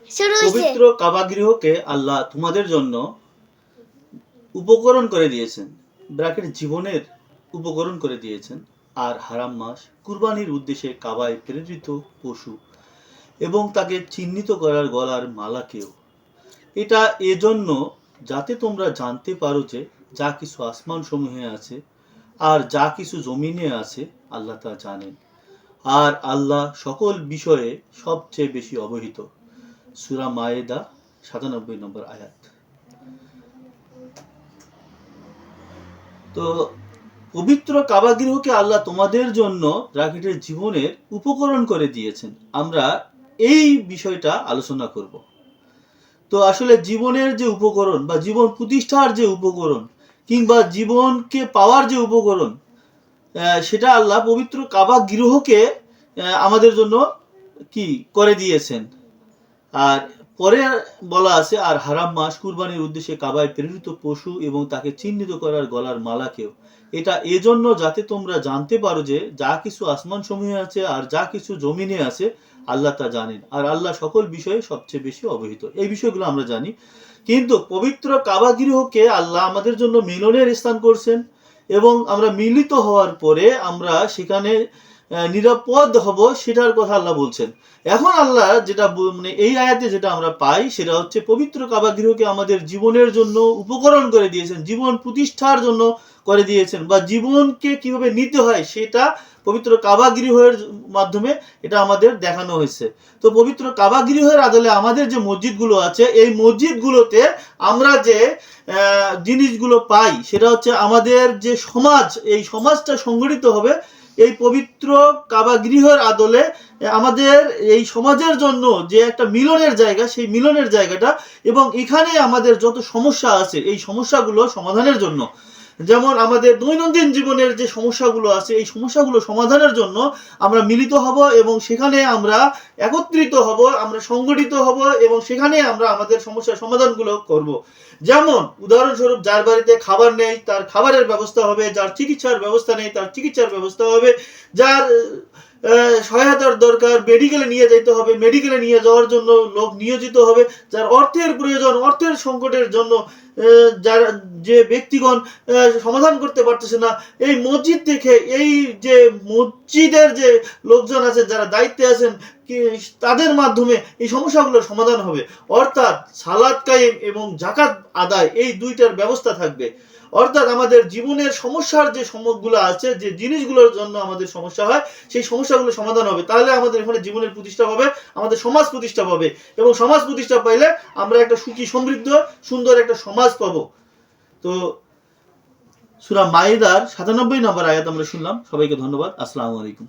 পবিত্র কাবা গৃহকে আল্লাহ তোমাদের জন্য উপকরণ করে দিয়েছেন, ব্র্যাকেট জীবনের উপকরণ করে দিয়েছেন। আর হারাম মাস, কুরবানির উদ্দেশ্যে কাবায় প্রেরিত পশু এবং তাকে চিহ্নিত করার গলার মালাকেও। এটা এজন্য যাতে তোমরা জানতে পারো যে যা কিছু আসমান সমূহে আছে আর যা কিছু জমিনে আছে আল্লাহ তা জানেন, আর আল্লাহ সকল বিষয়ে সবচেয়ে বেশি অবহিত। সূরা মায়েদা ৯৭ নম্বর আয়াত। তো পবিত্র কাবা গৃহকে আল্লাহ তোমাদের জন্য ব্র্যাকেটের জীবনের উপকরণ করে দিয়েছেন। আমরা এই বিষয়টা আলোচনা করব। তো আসলে জীবনের যে উপকরণ বা জীবন প্রতিষ্ঠার যে উপকরণ কিংবা জীবনকে পাওয়ার যে উপকরণ, সেটা আল্লাহ পবিত্র কাবা গৃহকে আমাদের জন্য কি করে দিয়েছেন। আর পরে বলা আছে, আর হারাম মাস, কুরবানির উদ্দেশ্যে কাবায় প্রেরিত পশু এবং তাকে চিহ্নিত করার গলার মালাকেও। এটা এজন্য যাতে তোমরা জানতে পারো যে যা কিছু আসমান সমূহে আছে আর যা কিছু জমিনে আছে আল্লাহ তা জানেন, আর আল্লাহ সকল বিষয়ে সবচেয়ে বেশি অবহিত। এই বিষয়গুলো আমরা জানি, কিন্তু পবিত্র কাবা গৃহকে আল্লাহ আমাদের জন্য মিলনের স্থান করছেন এবং আমরা মিলিত হওয়ার পরে আমরা সেখানে নিরাপদ হব, সেটার কথা আল্লাহ বলছেন। এখন আল্লাহ যেটা মানে এই আয়াতে যেটা আমরা পাই সেটা হচ্ছে পবিত্র কাবা গৃহকে আমাদের জীবনের জন্য উপকরণ করে দিয়েছেন, জীবন প্রতিষ্ঠার জন্য করে দিয়েছেন, বা জীবনকে কিভাবে নিতে হয় সেটা পবিত্র কাবা গৃহের মাধ্যমে এটা আমাদের দেখানো হয়েছে। তো পবিত্র কাবা গৃহের আদলে আমাদের যে মসজিদগুলো আছে, এই মসজিদগুলোতে আমরা যে জিনিসগুলো পাই সেটা হচ্ছে আমাদের যে সমাজ, এই সমাজটা সংগঠিত হবে এই পবিত্র কাবা গৃহের আদলে। আমাদের এই সমাজের জন্য যে একটা মিলনের জায়গা, সেই মিলনের জায়গাটা, এবং এখানে আমাদের যত সমস্যা আছে এই সমস্যাগুলো সমাধানের জন্য, যেমন আমাদের দৈনন্দিন জীবনের যে সমস্যাগুলো আছে এই সমস্যাগুলো সমাধানের জন্য আমরা মিলিত হব এবং সেখানে আমরা একত্রিত হব, আমরা সংগঠিত হব এবং সেখানে আমরা আমাদের সমস্যার সমাধানগুলো করব। যেমন উদাহরণস্বরূপ, যার বাড়িতে খাবার নেই তার খাবারের ব্যবস্থা হবে, যার চিকিৎসার ব্যবস্থা নেই তার চিকিৎসার ব্যবস্থা হবে, যার সহায়তার দরকার মেডিকেলে নিয়ে যেতে হবে, মেডিকেলে নিয়ে যাওয়ার জন্য লোক নিয়োজিত হবে, যার অর্থের প্রয়োজন অর্থের সংকটের জন্য যারা যে ব্যক্তিগণ সমাধান করতে পারতেছে না, এই মসজিদ থেকে এই যে মসজিদের যে লোকজন আছে যারা দায়িত্বে আছেন তাদের মাধ্যমে এই সমস্যাগুলোর সমাধান হবে। অর্থাৎ সালাত কায়েম এবং যাকাত আদায়, এই দুইটার ব্যবস্থা থাকবে। অর্থাৎ আমাদের জীবনের সমস্যার যে সমস্যাগুলো আছে, যে জিনিসগুলোর জন্য আমাদের সমস্যা হয়, সেই সমস্যাগুলো সমাধান হবে। তাহলে আমাদের এখানে জীবনের প্রতিষ্ঠা হবে, আমাদের সমাজ প্রতিষ্ঠা পাবে, এবং সমাজ প্রতিষ্ঠা পাইলে আমরা একটা সুখী সমৃদ্ধ সুন্দর একটা সমাজ পাবো। তো সূরা মাইদার ৯৭ নম্বর আয়াত আমরা শুনলাম। সবাইকে ধন্যবাদ। আসসালামু আলাইকুম।